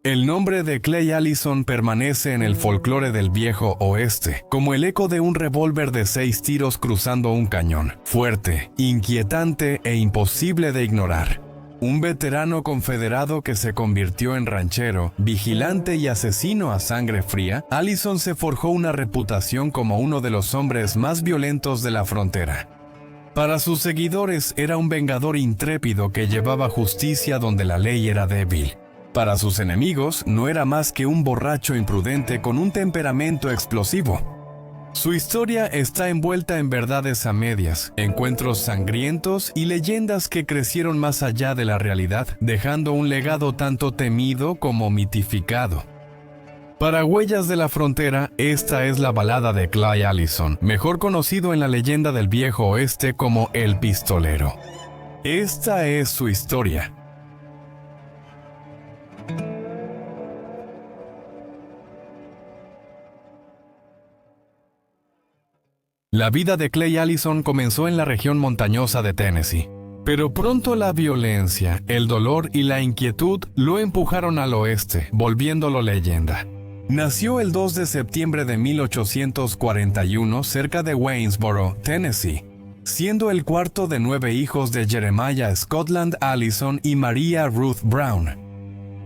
El nombre de Clay Allison permanece en el folclore del viejo oeste, como el eco de un revólver de 6 tiros cruzando un cañón, fuerte, inquietante e imposible de ignorar. Un veterano confederado que se convirtió en ranchero, vigilante y asesino a sangre fría, Allison se forjó una reputación como uno de los hombres más violentos de la frontera. Para sus seguidores era un vengador intrépido que llevaba justicia donde la ley era débil. Para sus enemigos no era más que un borracho imprudente con un temperamento explosivo. Su historia está envuelta en verdades a medias, encuentros sangrientos y leyendas que crecieron más allá de la realidad, dejando un legado tanto temido como mitificado. Para Huellas de la Frontera, esta es la balada de Clay Allison, mejor conocido en la leyenda del viejo oeste como El Pistolero. Esta es su historia. La vida de Clay Allison comenzó en la región montañosa de Tennessee, pero pronto la violencia, el dolor y la inquietud lo empujaron al oeste, volviéndolo leyenda. Nació el 2 de septiembre de 1841 cerca de Waynesboro, Tennessee, siendo el cuarto de 9 hijos de Jeremiah Scotland Allison y Maria Ruth Brown.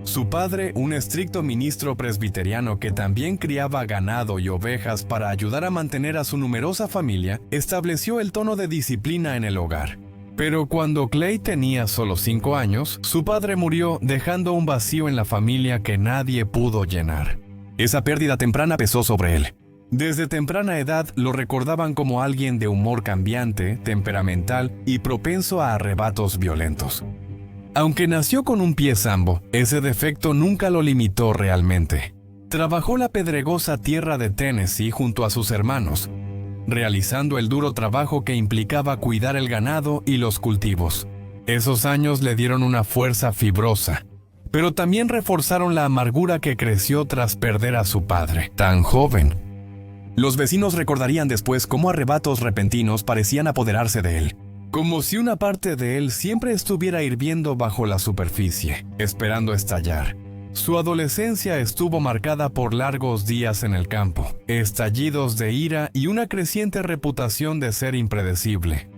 Su padre, un estricto ministro presbiteriano que también criaba ganado y ovejas para ayudar a mantener a su numerosa familia, estableció el tono de disciplina en el hogar. Pero cuando Clay tenía solo 5 años, su padre murió dejando un vacío en la familia que nadie pudo llenar. Esa pérdida temprana pesó sobre él. Desde temprana edad lo recordaban como alguien de humor cambiante, temperamental y propenso a arrebatos violentos. Aunque nació con un pie zambo, ese defecto nunca lo limitó realmente. Trabajó la pedregosa tierra de Tennessee junto a sus hermanos, realizando el duro trabajo que implicaba cuidar el ganado y los cultivos. Esos años le dieron una fuerza fibrosa, pero también reforzaron la amargura que creció tras perder a su padre, tan joven. Los vecinos recordarían después cómo arrebatos repentinos parecían apoderarse de él, como si una parte de él siempre estuviera hirviendo bajo la superficie, esperando estallar. Su adolescencia estuvo marcada por largos días en el campo, estallidos de ira y una creciente reputación de ser impredecible.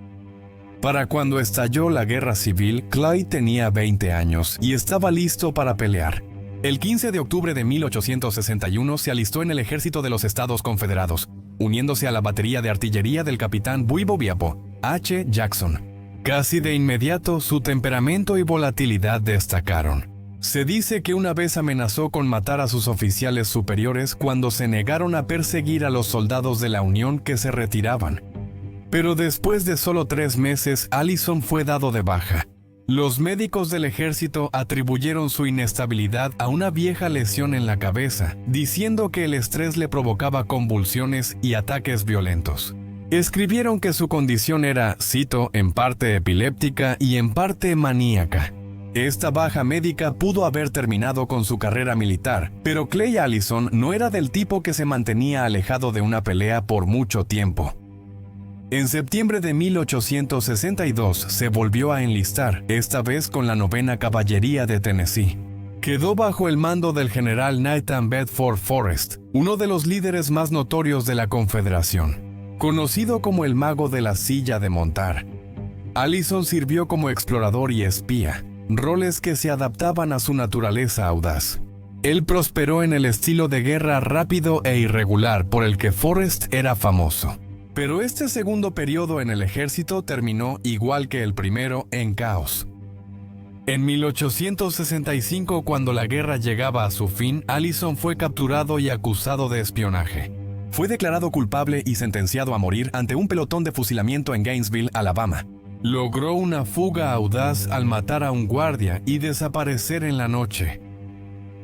Para cuando estalló la guerra civil, Clay tenía 20 años y estaba listo para pelear. El 15 de octubre de 1861 se alistó en el ejército de los Estados Confederados, uniéndose a la batería de artillería del capitán Buibobiapo, H. Jackson. Casi de inmediato, su temperamento y volatilidad destacaron. Se dice que una vez amenazó con matar a sus oficiales superiores cuando se negaron a perseguir a los soldados de la Unión que se retiraban. Pero después de solo 3 meses, Allison fue dado de baja. Los médicos del ejército atribuyeron su inestabilidad a una vieja lesión en la cabeza, diciendo que el estrés le provocaba convulsiones y ataques violentos. Escribieron que su condición era, cito, en parte epiléptica y en parte maníaca. Esta baja médica pudo haber terminado con su carrera militar, pero Clay Allison no era del tipo que se mantenía alejado de una pelea por mucho tiempo. En septiembre de 1862 se volvió a enlistar, esta vez con la 9ª Caballería de Tennessee. Quedó bajo el mando del general Nathan Bedford Forrest, uno de los líderes más notorios de la Confederación. Conocido como el mago de la silla de montar, Allison sirvió como explorador y espía, roles que se adaptaban a su naturaleza audaz. Él prosperó en el estilo de guerra rápido e irregular por el que Forrest era famoso. Pero este segundo periodo en el ejército terminó, igual que el primero, en caos. En 1865, cuando la guerra llegaba a su fin, Allison fue capturado y acusado de espionaje. Fue declarado culpable y sentenciado a morir ante un pelotón de fusilamiento en Gainesville, Alabama. Logró una fuga audaz al matar a un guardia y desaparecer en la noche.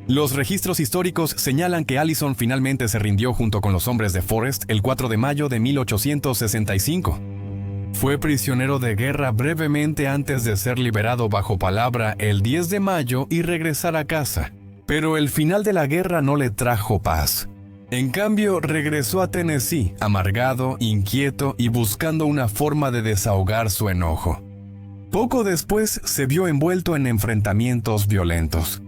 Los registros históricos señalan que Allison finalmente se rindió junto con los hombres de Forrest el 4 de mayo de 1865. Fue prisionero de guerra brevemente antes de ser liberado bajo palabra el 10 de mayo y regresar a casa. Pero el final de la guerra no le trajo paz. En cambio, regresó a Tennessee, amargado, inquieto y buscando una forma de desahogar su enojo. Poco después se vio envuelto en enfrentamientos violentos.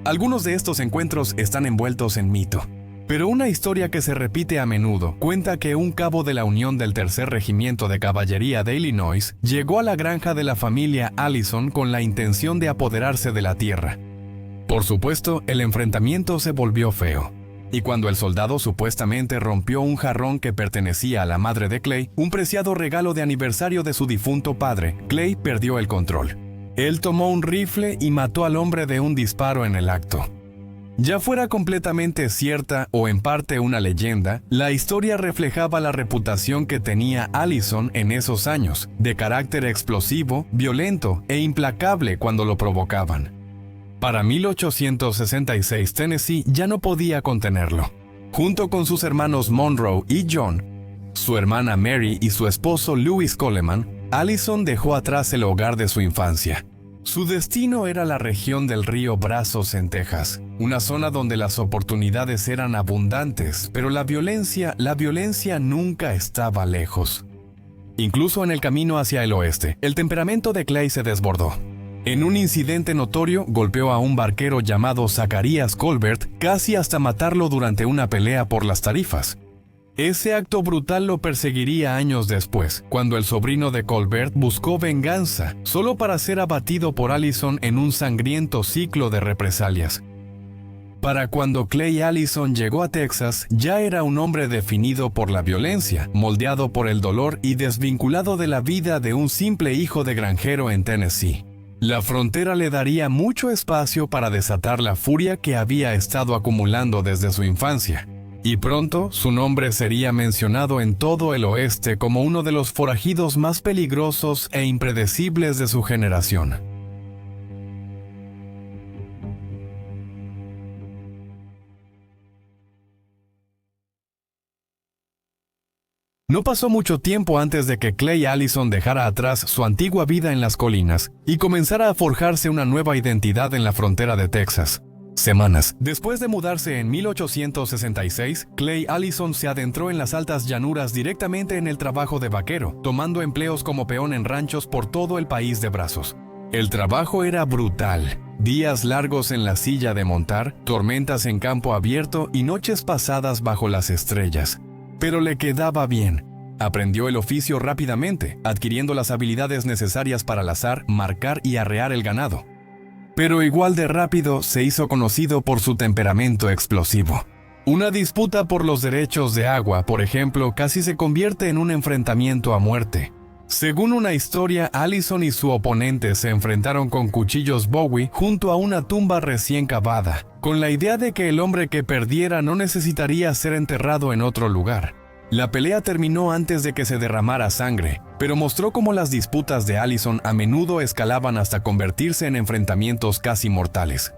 Algunos de estos encuentros están envueltos en mito. Pero una historia que se repite a menudo cuenta que un cabo de la Unión del Tercer Regimiento de Caballería de Illinois llegó a la granja de la familia Allison con la intención de apoderarse de la tierra. Por supuesto, el enfrentamiento se volvió feo. Y cuando el soldado supuestamente rompió un jarrón que pertenecía a la madre de Clay, un preciado regalo de aniversario de su difunto padre, Clay perdió el control. Él tomó un rifle y mató al hombre de un disparo en el acto. Ya fuera completamente cierta o en parte una leyenda, la historia reflejaba la reputación que tenía Allison en esos años, de carácter explosivo, violento e implacable cuando lo provocaban. Para 1866 Tennessee ya no podía contenerlo. Junto con sus hermanos Monroe y John, su hermana Mary y su esposo Louis Coleman, Allison dejó atrás el hogar de su infancia. Su destino era la región del río Brazos en Texas, una zona donde las oportunidades eran abundantes, pero la violencia nunca estaba lejos. Incluso en el camino hacia el oeste, el temperamento de Clay se desbordó. En un incidente notorio, golpeó a un barquero llamado Zacarías Colbert, casi hasta matarlo durante una pelea por las tarifas. Ese acto brutal lo perseguiría años después, cuando el sobrino de Colbert buscó venganza, solo para ser abatido por Allison en un sangriento ciclo de represalias. Para cuando Clay Allison llegó a Texas, ya era un hombre definido por la violencia, moldeado por el dolor y desvinculado de la vida de un simple hijo de granjero en Tennessee. La frontera le daría mucho espacio para desatar la furia que había estado acumulando desde su infancia. Y pronto su nombre sería mencionado en todo el oeste como uno de los forajidos más peligrosos e impredecibles de su generación. No pasó mucho tiempo antes de que Clay Allison dejara atrás su antigua vida en las colinas y comenzara a forjarse una nueva identidad en la frontera de Texas. Semanas después de mudarse en 1866, Clay Allison se adentró en las altas llanuras directamente en el trabajo de vaquero, tomando empleos como peón en ranchos por todo el país de Brazos. El trabajo era brutal. Días largos en la silla de montar, tormentas en campo abierto y noches pasadas bajo las estrellas. Pero le quedaba bien. Aprendió el oficio rápidamente, adquiriendo las habilidades necesarias para lazar, marcar y arrear el ganado. Pero igual de rápido se hizo conocido por su temperamento explosivo. Una disputa por los derechos de agua, por ejemplo, casi se convierte en un enfrentamiento a muerte. Según una historia, Allison y su oponente se enfrentaron con cuchillos Bowie junto a una tumba recién cavada, con la idea de que el hombre que perdiera no necesitaría ser enterrado en otro lugar. La pelea terminó antes de que se derramara sangre, pero mostró cómo las disputas de Allison a menudo escalaban hasta convertirse en enfrentamientos casi mortales.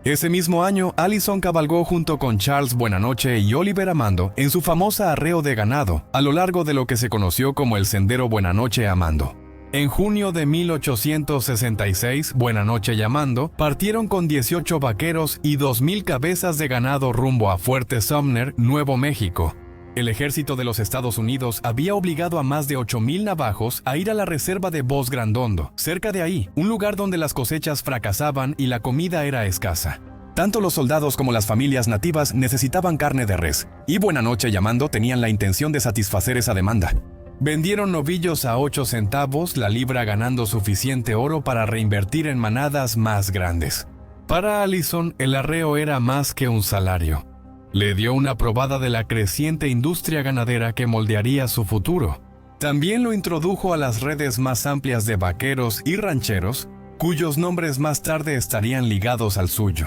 Ese mismo año, Allison cabalgó junto con Charles Buenanoche y Oliver Amando en su famosa arreo de ganado, a lo largo de lo que se conoció como el Sendero Buenanoche-Amando. En junio de 1866, Buenanoche y Amando partieron con 18 vaqueros y 2,000 cabezas de ganado rumbo a Fuerte Sumner, Nuevo México. El ejército de los Estados Unidos había obligado a más de 8,000 navajos a ir a la reserva de Bosque Grandondo, cerca de ahí, un lugar donde las cosechas fracasaban y la comida era escasa. Tanto los soldados como las familias nativas necesitaban carne de res, y Buenanoche y Amando tenían la intención de satisfacer esa demanda. Vendieron novillos a 8 centavos la libra, ganando suficiente oro para reinvertir en manadas más grandes. Para Allison, el arreo era más que un salario. Le dio una probada de la creciente industria ganadera que moldearía su futuro. También lo introdujo a las redes más amplias de vaqueros y rancheros, cuyos nombres más tarde estarían ligados al suyo.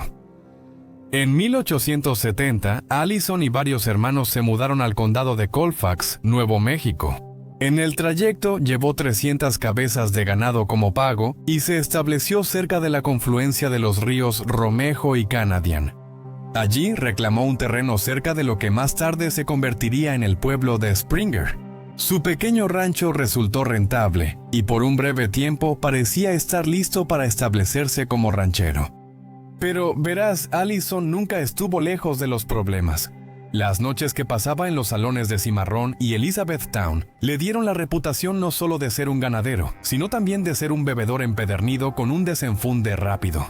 En 1870, Allison y varios hermanos se mudaron al condado de Colfax, Nuevo México. En el trayecto llevó 300 cabezas de ganado como pago y se estableció cerca de la confluencia de los ríos Romejo y Canadian. Allí reclamó un terreno cerca de lo que más tarde se convertiría en el pueblo de Springer. Su pequeño rancho resultó rentable y por un breve tiempo parecía estar listo para establecerse como ranchero. Pero verás, Allison nunca estuvo lejos de los problemas. Las noches que pasaba en los salones de Cimarrón y Elizabethtown le dieron la reputación no solo de ser un ganadero, sino también de ser un bebedor empedernido con un desenfunde rápido.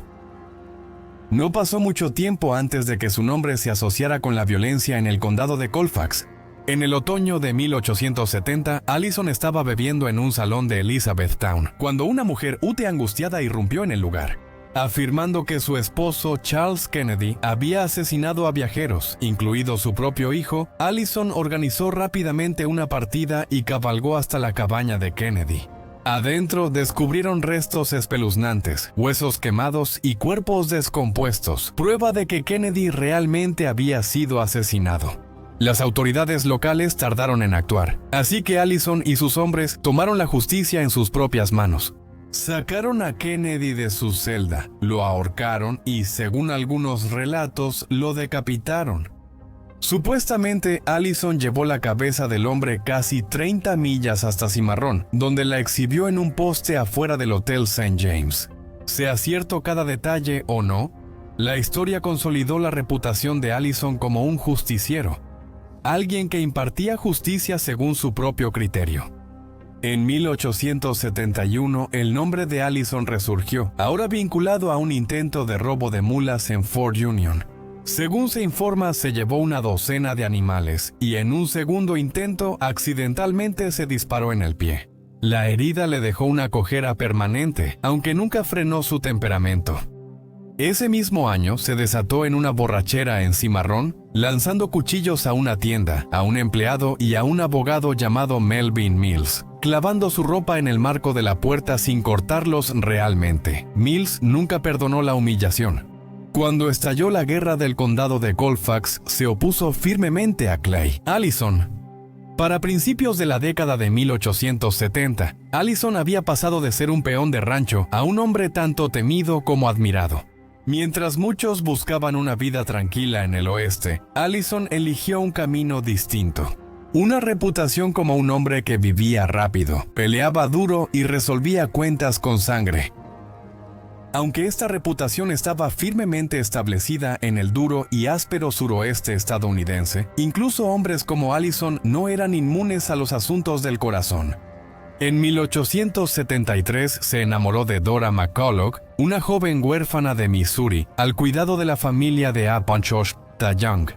No pasó mucho tiempo antes de que su nombre se asociara con la violencia en el condado de Colfax. En el otoño de 1870, Allison estaba bebiendo en un salón de Elizabethtown, cuando una mujer angustiada irrumpió en el lugar, afirmando que su esposo Charles Kennedy había asesinado a viajeros, incluido su propio hijo. Allison organizó rápidamente una partida y cabalgó hasta la cabaña de Kennedy. Adentro descubrieron restos espeluznantes, huesos quemados y cuerpos descompuestos, prueba de que Kennedy realmente había sido asesinado. Las autoridades locales tardaron en actuar, así que Allison y sus hombres tomaron la justicia en sus propias manos. Sacaron a Kennedy de su celda, lo ahorcaron y, según algunos relatos, lo decapitaron. Supuestamente, Allison llevó la cabeza del hombre casi 30 millas hasta Cimarrón, donde la exhibió en un poste afuera del Hotel St. James. Sea cierto cada detalle o no, la historia consolidó la reputación de Allison como un justiciero, alguien que impartía justicia según su propio criterio. En 1871, el nombre de Allison resurgió, ahora vinculado a un intento de robo de mulas en Fort Union. Según se informa, se llevó una docena de animales y en un segundo intento accidentalmente se disparó en el pie. La herida le dejó una cojera permanente, aunque nunca frenó su temperamento. Ese mismo año se desató en una borrachera en Cimarrón, lanzando cuchillos a una tienda, a un empleado y a un abogado llamado Melvin Mills, clavando su ropa en el marco de la puerta sin cortarlos realmente. Mills nunca perdonó la humillación. Cuando estalló la guerra del condado de Colfax, se opuso firmemente a Clay. Allison. Para principios de la década de 1870, Allison había pasado de ser un peón de rancho a un hombre tanto temido como admirado. Mientras muchos buscaban una vida tranquila en el oeste, Allison eligió un camino distinto. Una reputación como un hombre que vivía rápido, peleaba duro y resolvía cuentas con sangre. Aunque esta reputación estaba firmemente establecida en el duro y áspero suroeste estadounidense, incluso hombres como Allison no eran inmunes a los asuntos del corazón. En 1873 se enamoró de Dora McCulloch, una joven huérfana de Missouri, al cuidado de la familia de Appomattox Young.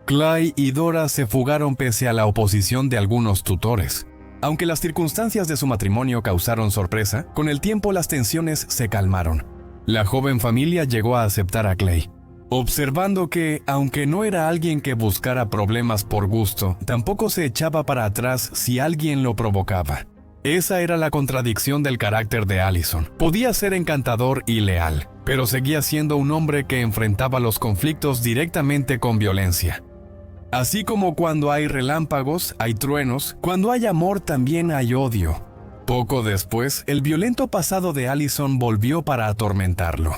Clay y Dora se fugaron pese a la oposición de algunos tutores. Aunque las circunstancias de su matrimonio causaron sorpresa, con el tiempo las tensiones se calmaron. La joven familia llegó a aceptar a Clay, observando que, aunque no era alguien que buscara problemas por gusto, tampoco se echaba para atrás si alguien lo provocaba. Esa era la contradicción del carácter de Allison. Podía ser encantador y leal, pero seguía siendo un hombre que enfrentaba los conflictos directamente con violencia. Así como cuando hay relámpagos, hay truenos, cuando hay amor también hay odio. Poco después, el violento pasado de Allison volvió para atormentarlo.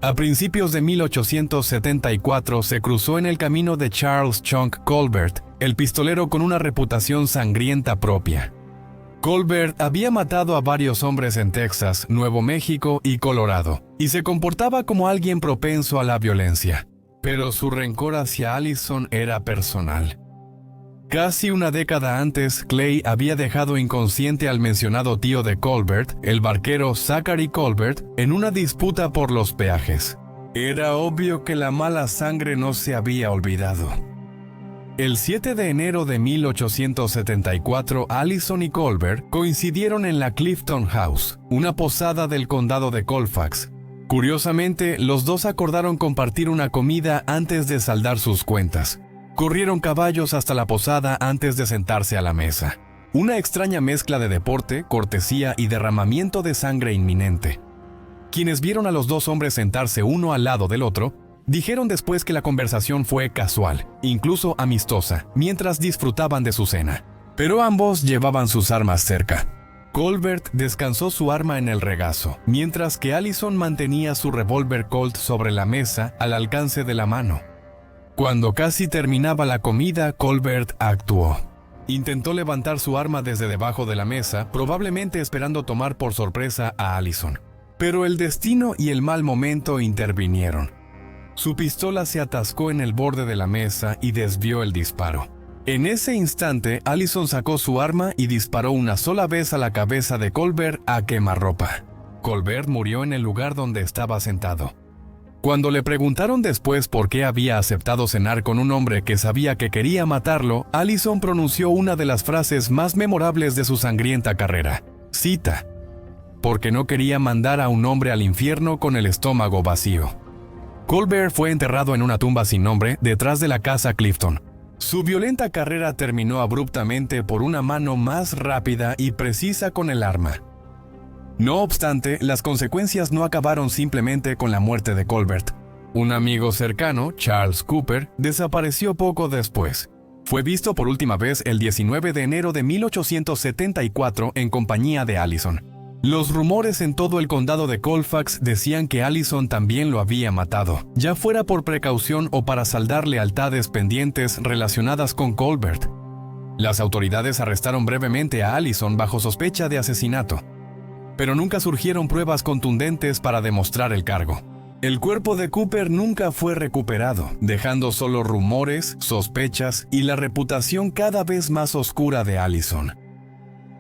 A principios de 1874 se cruzó en el camino de Charles Chunk Colbert, el pistolero con una reputación sangrienta propia. Colbert había matado a varios hombres en Texas, Nuevo México y Colorado, y se comportaba como alguien propenso a la violencia. Pero su rencor hacia Allison era personal. Casi una década antes, Clay había dejado inconsciente al mencionado tío de Colbert, el barquero Zachary Colbert, en una disputa por los peajes. Era obvio que la mala sangre no se había olvidado. El 7 de enero de 1874, Allison y Colbert coincidieron en la Clifton House, una posada del condado de Colfax. Curiosamente, los dos acordaron compartir una comida antes de saldar sus cuentas. Corrieron caballos hasta la posada antes de sentarse a la mesa. Una extraña mezcla de deporte, cortesía y derramamiento de sangre inminente. Quienes vieron a los dos hombres sentarse uno al lado del otro, dijeron después que la conversación fue casual, incluso amistosa, mientras disfrutaban de su cena. Pero ambos llevaban sus armas cerca. Colbert descansó su arma en el regazo, mientras que Allison mantenía su revólver Colt sobre la mesa al alcance de la mano. Cuando casi terminaba la comida, Colbert actuó. Intentó levantar su arma desde debajo de la mesa, probablemente esperando tomar por sorpresa a Allison. Pero el destino y el mal momento intervinieron. Su pistola se atascó en el borde de la mesa y desvió el disparo. En ese instante, Allison sacó su arma y disparó una sola vez a la cabeza de Colbert a quemarropa. Colbert murió en el lugar donde estaba sentado. Cuando le preguntaron después por qué había aceptado cenar con un hombre que sabía que quería matarlo, Allison pronunció una de las frases más memorables de su sangrienta carrera. Cita: porque no quería mandar a un hombre al infierno con el estómago vacío. Colbert fue enterrado en una tumba sin nombre detrás de la casa Clifton. Su violenta carrera terminó abruptamente por una mano más rápida y precisa con el arma. No obstante, las consecuencias no acabaron simplemente con la muerte de Colbert. Un amigo cercano, Charles Cooper, desapareció poco después. Fue visto por última vez el 19 de enero de 1874 en compañía de Allison. Los rumores en todo el condado de Colfax decían que Allison también lo había matado, ya fuera por precaución o para saldar lealtades pendientes relacionadas con Colbert. Las autoridades arrestaron brevemente a Allison bajo sospecha de asesinato, pero nunca surgieron pruebas contundentes para demostrar el cargo. El cuerpo de Cooper nunca fue recuperado, dejando solo rumores, sospechas y la reputación cada vez más oscura de Allison.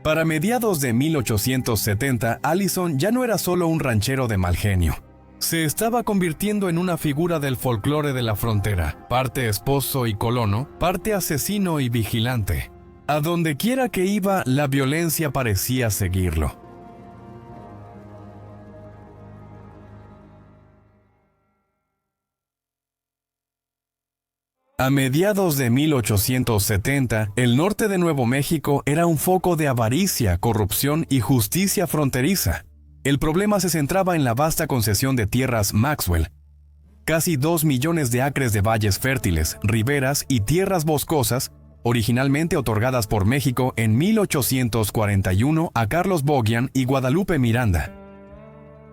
Para mediados de 1870, Allison ya no era solo un ranchero de mal genio. Se estaba convirtiendo en una figura del folclore de la frontera, parte esposo y colono, parte asesino y vigilante. A donde quiera que iba, la violencia parecía seguirlo. A mediados de 1870, el norte de Nuevo México era un foco de avaricia, corrupción y justicia fronteriza. El problema se centraba en la vasta concesión de tierras Maxwell. Casi 2 millones de acres de valles fértiles, riberas y tierras boscosas, originalmente otorgadas por México en 1841 a Carlos Boggian y Guadalupe Miranda.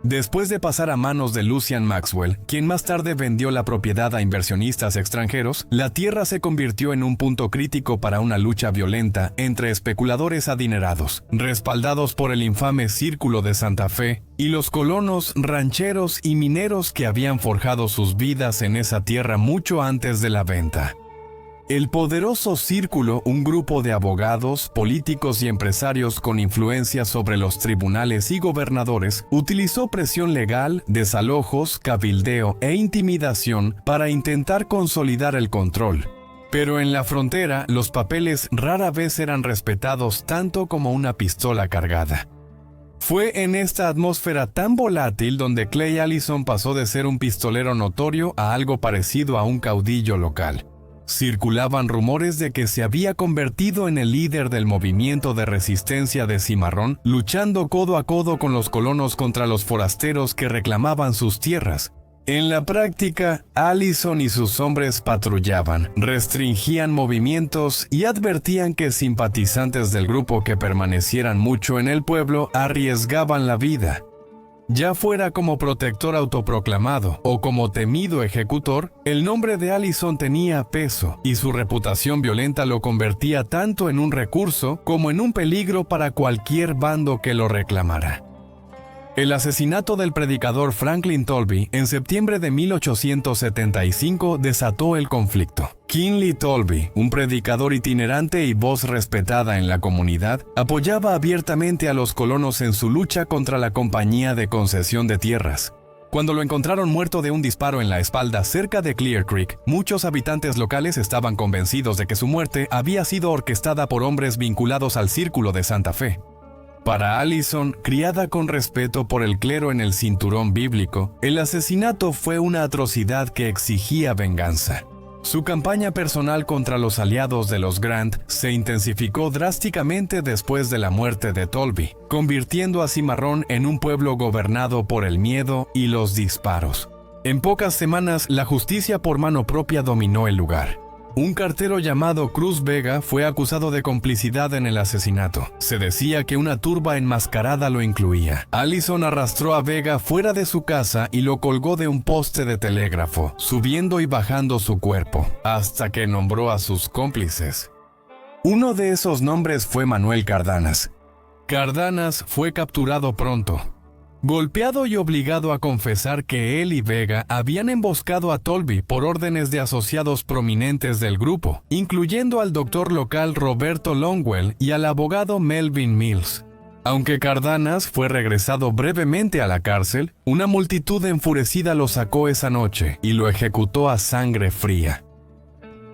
Después de pasar a manos de Lucian Maxwell, quien más tarde vendió la propiedad a inversionistas extranjeros, la tierra se convirtió en un punto crítico para una lucha violenta entre especuladores adinerados, respaldados por el infame Círculo de Santa Fe, y los colonos, rancheros y mineros que habían forjado sus vidas en esa tierra mucho antes de la venta. El poderoso Círculo, un grupo de abogados, políticos y empresarios con influencia sobre los tribunales y gobernadores, utilizó presión legal, desalojos, cabildeo e intimidación para intentar consolidar el control. Pero en la frontera, los papeles rara vez eran respetados tanto como una pistola cargada. Fue en esta atmósfera tan volátil donde Clay Allison pasó de ser un pistolero notorio a algo parecido a un caudillo local. Circulaban rumores de que se había convertido en el líder del movimiento de resistencia de Cimarrón, luchando codo a codo con los colonos contra los forasteros que reclamaban sus tierras. En la práctica, Allison y sus hombres patrullaban, restringían movimientos y advertían que simpatizantes del grupo que permanecieran mucho en el pueblo arriesgaban la vida. Ya fuera como protector autoproclamado o como temido ejecutor, el nombre de Allison tenía peso y su reputación violenta lo convertía tanto en un recurso como en un peligro para cualquier bando que lo reclamara. El asesinato del predicador Franklin Tolby en septiembre de 1875 desató el conflicto. Kinley Tolby, un predicador itinerante y voz respetada en la comunidad, apoyaba abiertamente a los colonos en su lucha contra la compañía de concesión de tierras. Cuando lo encontraron muerto de un disparo en la espalda cerca de Clear Creek, muchos habitantes locales estaban convencidos de que su muerte había sido orquestada por hombres vinculados al Círculo de Santa Fe. Para Allison, criada con respeto por el clero en el cinturón bíblico, el asesinato fue una atrocidad que exigía venganza. Su campaña personal contra los aliados de los Grant se intensificó drásticamente después de la muerte de Tolby, convirtiendo a Cimarrón en un pueblo gobernado por el miedo y los disparos. En pocas semanas, la justicia por mano propia dominó el lugar. Un cartero llamado Cruz Vega fue acusado de complicidad en el asesinato. Se decía que una turba enmascarada lo incluía. Allison arrastró a Vega fuera de su casa y lo colgó de un poste de telégrafo, subiendo y bajando su cuerpo, hasta que nombró a sus cómplices. Uno de esos nombres fue Manuel Cardanas. Cardanas fue capturado pronto, golpeado y obligado a confesar que él y Vega habían emboscado a Tolby por órdenes de asociados prominentes del grupo, incluyendo al doctor local Roberto Longwell y al abogado Melvin Mills. Aunque Cardanas fue regresado brevemente a la cárcel, una multitud enfurecida lo sacó esa noche y lo ejecutó a sangre fría.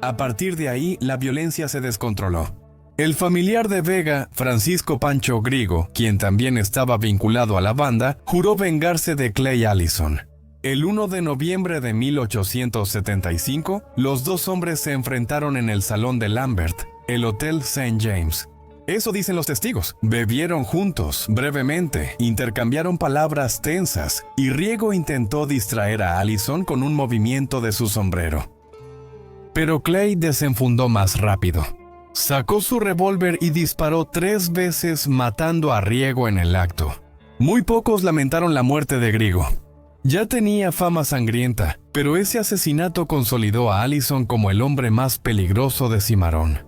A partir de ahí, la violencia se descontroló. El familiar de Vega, Francisco Pancho Grigo, quien también estaba vinculado a la banda, juró vengarse de Clay Allison. El 1 de noviembre de 1875, los dos hombres se enfrentaron en el salón de Lambert, el Hotel St. James. Eso dicen los testigos. Bebieron juntos, brevemente, intercambiaron palabras tensas, y Riego intentó distraer a Allison con un movimiento de su sombrero. Pero Clay desenfundó más rápido. Sacó su revólver y disparó 3 veces, matando a Riego en el acto. Muy pocos lamentaron la muerte de Grigo. Ya tenía fama sangrienta, pero ese asesinato consolidó a Allison como el hombre más peligroso de Cimarrón.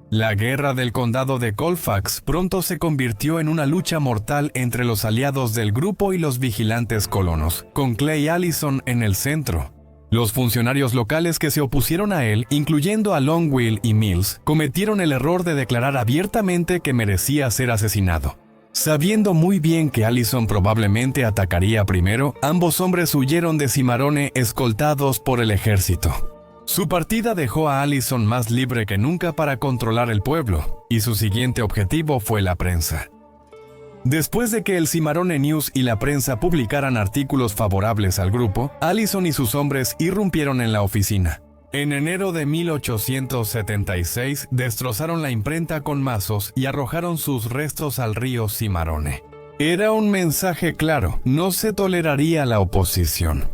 La guerra del condado de Colfax pronto se convirtió en una lucha mortal entre los aliados del grupo y los vigilantes colonos, con Clay Allison en el centro. Los funcionarios locales que se opusieron a él, incluyendo a Longwill y Mills, cometieron el error de declarar abiertamente que merecía ser asesinado. Sabiendo muy bien que Allison probablemente atacaría primero, ambos hombres huyeron de Cimarrone escoltados por el ejército. Su partida dejó a Allison más libre que nunca para controlar el pueblo, y su siguiente objetivo fue la prensa. Después de que el Cimarrone News y la prensa publicaran artículos favorables al grupo, Allison y sus hombres irrumpieron en la oficina. En enero de 1876 destrozaron la imprenta con mazos y arrojaron sus restos al río Cimarrone. Era un mensaje claro: no se toleraría la oposición.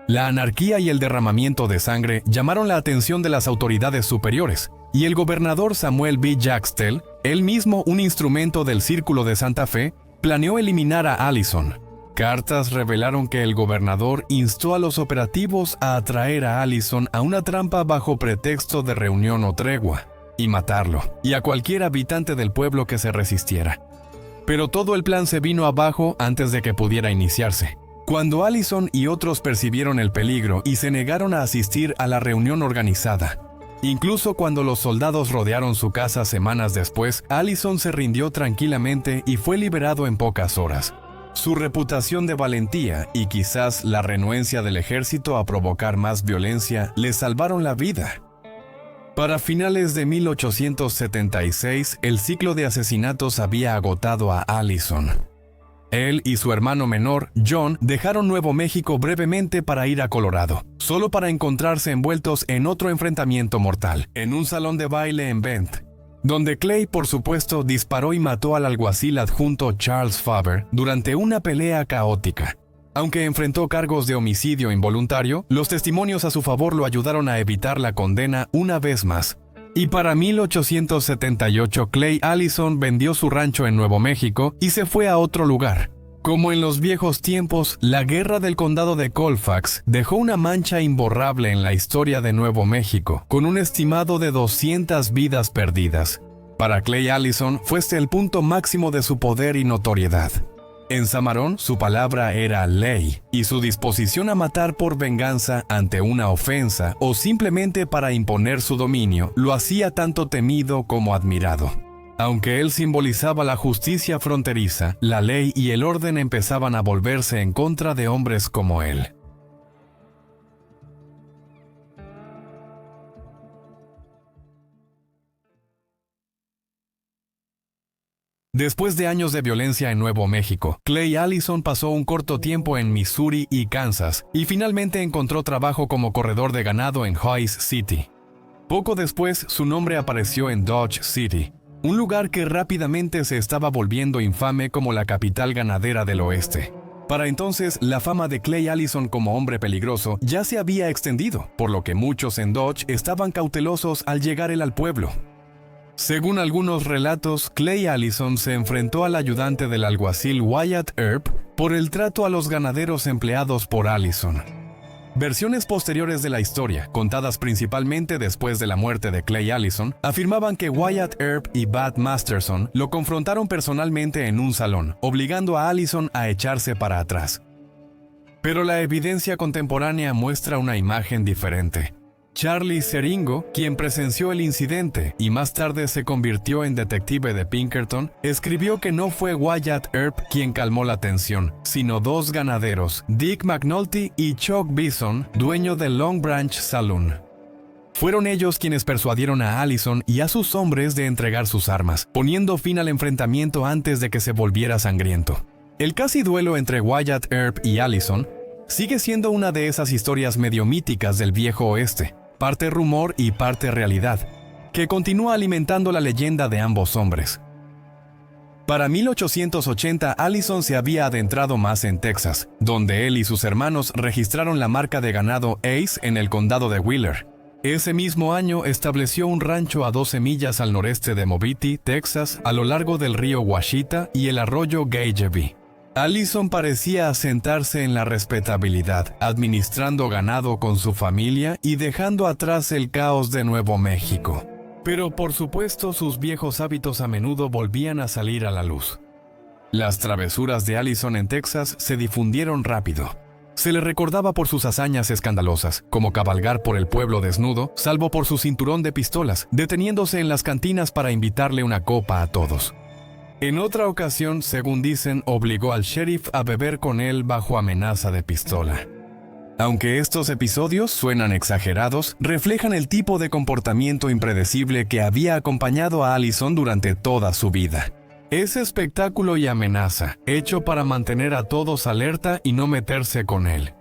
La anarquía y el derramamiento de sangre llamaron la atención de las autoridades superiores, y el gobernador Samuel B. Jaxtel, él mismo un instrumento del Círculo de Santa Fe, planeó eliminar a Allison. Cartas revelaron que el gobernador instó a los operativos a atraer a Allison a una trampa bajo pretexto de reunión o tregua, y matarlo, y a cualquier habitante del pueblo que se resistiera. Pero todo el plan se vino abajo antes de que pudiera iniciarse. Cuando Allison y otros percibieron el peligro y se negaron a asistir a la reunión organizada. Incluso cuando los soldados rodearon su casa semanas después, Allison se rindió tranquilamente y fue liberado en pocas horas. Su reputación de valentía y quizás la renuencia del ejército a provocar más violencia le salvaron la vida. Para finales de 1876, el ciclo de asesinatos había agotado a Allison. Él y su hermano menor, John, dejaron Nuevo México brevemente para ir a Colorado, solo para encontrarse envueltos en otro enfrentamiento mortal, en un salón de baile en Bend, donde Clay, por supuesto, disparó y mató al alguacil adjunto Charles Faber durante una pelea caótica. Aunque enfrentó cargos de homicidio involuntario, los testimonios a su favor lo ayudaron a evitar la condena una vez más. Y para 1878, Clay Allison vendió su rancho en Nuevo México y se fue a otro lugar. Como en los viejos tiempos, la guerra del condado de Colfax dejó una mancha imborrable en la historia de Nuevo México, con un estimado de 200 vidas perdidas. Para Clay Allison fue este el punto máximo de su poder y notoriedad. En Cimarrón, su palabra era ley, y su disposición a matar por venganza ante una ofensa o simplemente para imponer su dominio lo hacía tanto temido como admirado. Aunque él simbolizaba la justicia fronteriza, la ley y el orden empezaban a volverse en contra de hombres como él. Después de años de violencia en Nuevo México, Clay Allison pasó un corto tiempo en Missouri y Kansas, y finalmente encontró trabajo como corredor de ganado en Hays City. Poco después, su nombre apareció en Dodge City, un lugar que rápidamente se estaba volviendo infame como la capital ganadera del oeste. Para entonces, la fama de Clay Allison como hombre peligroso ya se había extendido, por lo que muchos en Dodge estaban cautelosos al llegar él al pueblo. Según algunos relatos, Clay Allison se enfrentó al ayudante del alguacil Wyatt Earp por el trato a los ganaderos empleados por Allison. Versiones posteriores de la historia, contadas principalmente después de la muerte de Clay Allison, afirmaban que Wyatt Earp y Bud Masterson lo confrontaron personalmente en un salón, obligando a Allison a echarse para atrás. Pero la evidencia contemporánea muestra una imagen diferente. Charlie Seringo, quien presenció el incidente y más tarde se convirtió en detective de Pinkerton, escribió que no fue Wyatt Earp quien calmó la tensión, sino dos ganaderos, Dick McNulty y Chuck Bison, dueño del Long Branch Saloon. Fueron ellos quienes persuadieron a Allison y a sus hombres de entregar sus armas, poniendo fin al enfrentamiento antes de que se volviera sangriento. El casi duelo entre Wyatt Earp y Allison sigue siendo una de esas historias medio míticas del viejo oeste, parte rumor y parte realidad, que continúa alimentando la leyenda de ambos hombres. Para 1880, Allison se había adentrado más en Texas, donde él y sus hermanos registraron la marca de ganado Ace en el condado de Wheeler. Ese mismo año estableció un rancho a 12 millas al noreste de Mobile, Texas, a lo largo del río Washita y el arroyo Gageby. Allison parecía asentarse en la respetabilidad, administrando ganado con su familia y dejando atrás el caos de Nuevo México. Pero por supuesto sus viejos hábitos a menudo volvían a salir a la luz. Las travesuras de Allison en Texas se difundieron rápido. Se le recordaba por sus hazañas escandalosas, como cabalgar por el pueblo desnudo, salvo por su cinturón de pistolas, deteniéndose en las cantinas para invitarle una copa a todos. En otra ocasión, según dicen, obligó al sheriff a beber con él bajo amenaza de pistola. Aunque estos episodios suenan exagerados, reflejan el tipo de comportamiento impredecible que había acompañado a Allison durante toda su vida. Ese espectáculo y amenaza, hecho para mantener a todos alerta y no meterse con él.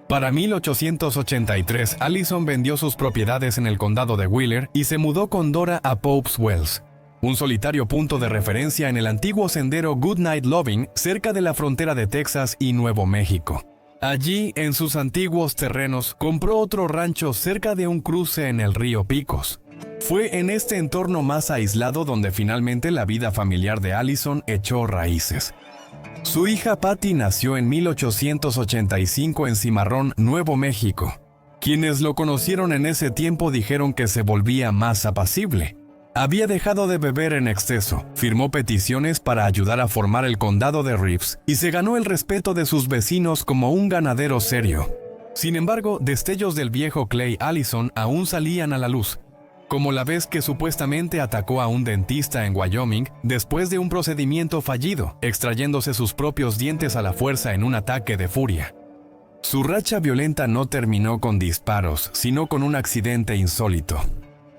Para 1883, Allison vendió sus propiedades en el condado de Wheeler y se mudó con Dora a Pope's Wells, un solitario punto de referencia en el antiguo sendero Goodnight Loving, cerca de la frontera de Texas y Nuevo México. Allí, en sus antiguos terrenos, compró otro rancho cerca de un cruce en el río Picos. Fue en este entorno más aislado donde finalmente la vida familiar de Allison echó raíces. Su hija Patty nació en 1885 en Cimarrón, Nuevo México. Quienes lo conocieron en ese tiempo dijeron que se volvía más apacible. Había dejado de beber en exceso, firmó peticiones para ayudar a formar el condado de Reeves y se ganó el respeto de sus vecinos como un ganadero serio. Sin embargo, destellos del viejo Clay Allison aún salían a la luz, como la vez que supuestamente atacó a un dentista en Wyoming después de un procedimiento fallido, extrayéndose sus propios dientes a la fuerza en un ataque de furia. Su racha violenta no terminó con disparos, sino con un accidente insólito.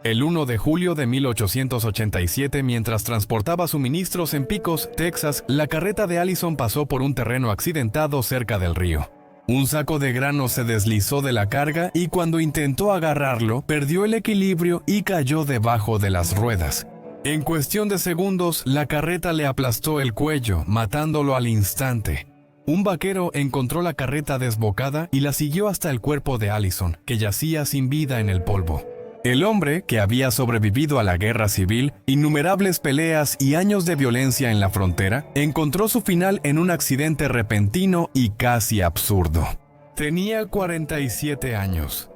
El 1 de julio de 1887, mientras transportaba suministros en Picos, Texas, la carreta de Allison pasó por un terreno accidentado cerca del río. Un saco de grano se deslizó de la carga y cuando intentó agarrarlo, perdió el equilibrio y cayó debajo de las ruedas. En cuestión de segundos, la carreta le aplastó el cuello, matándolo al instante. Un vaquero encontró la carreta desbocada y la siguió hasta el cuerpo de Allison, que yacía sin vida en el polvo. El hombre, que había sobrevivido a la guerra civil, innumerables peleas y años de violencia en la frontera, encontró su final en un accidente repentino y casi absurdo. Tenía 47 años.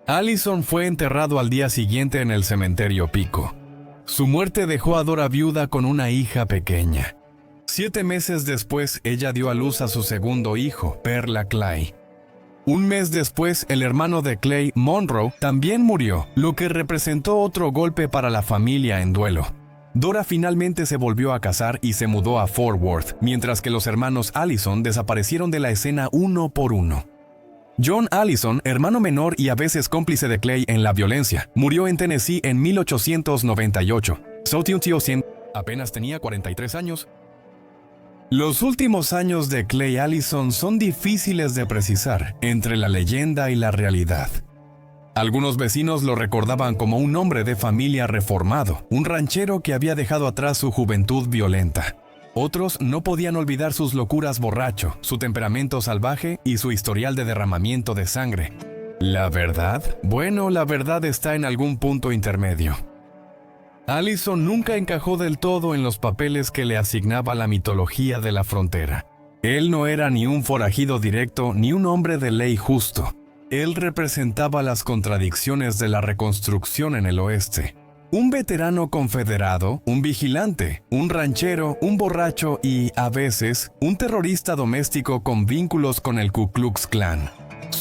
Allison fue enterrado al día siguiente en el cementerio Pico. Su muerte dejó a Dora viuda con una hija pequeña. 7 meses después, ella dio a luz a su segundo hijo, Perla Clay. Un mes después, el hermano de Clay, Monroe, también murió, lo que representó otro golpe para la familia en duelo. Dora finalmente se volvió a casar y se mudó a Fort Worth, mientras que los hermanos Allison desaparecieron de la escena uno por uno. John Allison, hermano menor y a veces cómplice de Clay en la violencia, murió en Tennessee en 1898. Apenas tenía 43 años. Los últimos años de Clay Allison son difíciles de precisar entre la leyenda y la realidad. Algunos vecinos lo recordaban como un hombre de familia reformado, un ranchero que había dejado atrás su juventud violenta. Otros no podían olvidar sus locuras borracho, su temperamento salvaje y su historial de derramamiento de sangre. ¿La verdad? Bueno, la verdad está en algún punto intermedio. Allison nunca encajó del todo en los papeles que le asignaba la mitología de la frontera. Él no era ni un forajido directo ni un hombre de ley justo. Él representaba las contradicciones de la reconstrucción en el oeste. Un veterano confederado, un vigilante, un ranchero, un borracho y, a veces, un terrorista doméstico con vínculos con el Ku Klux Klan.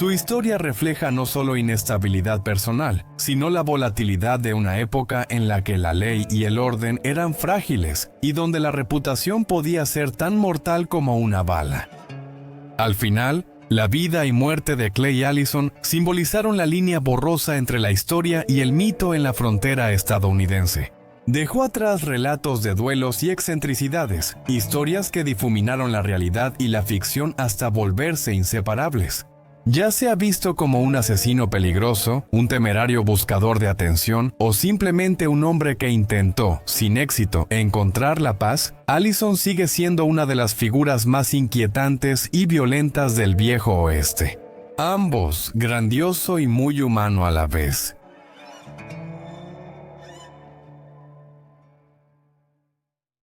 Su historia refleja no solo inestabilidad personal, sino la volatilidad de una época en la que la ley y el orden eran frágiles y donde la reputación podía ser tan mortal como una bala. Al final, la vida y muerte de Clay Allison simbolizaron la línea borrosa entre la historia y el mito en la frontera estadounidense. Dejó atrás relatos de duelos y excentricidades, historias que difuminaron la realidad y la ficción hasta volverse inseparables. Ya sea visto como un asesino peligroso, un temerario buscador de atención o simplemente un hombre que intentó, sin éxito, encontrar la paz, Allison sigue siendo una de las figuras más inquietantes y violentas del viejo oeste. Ambos, grandioso y muy humano a la vez.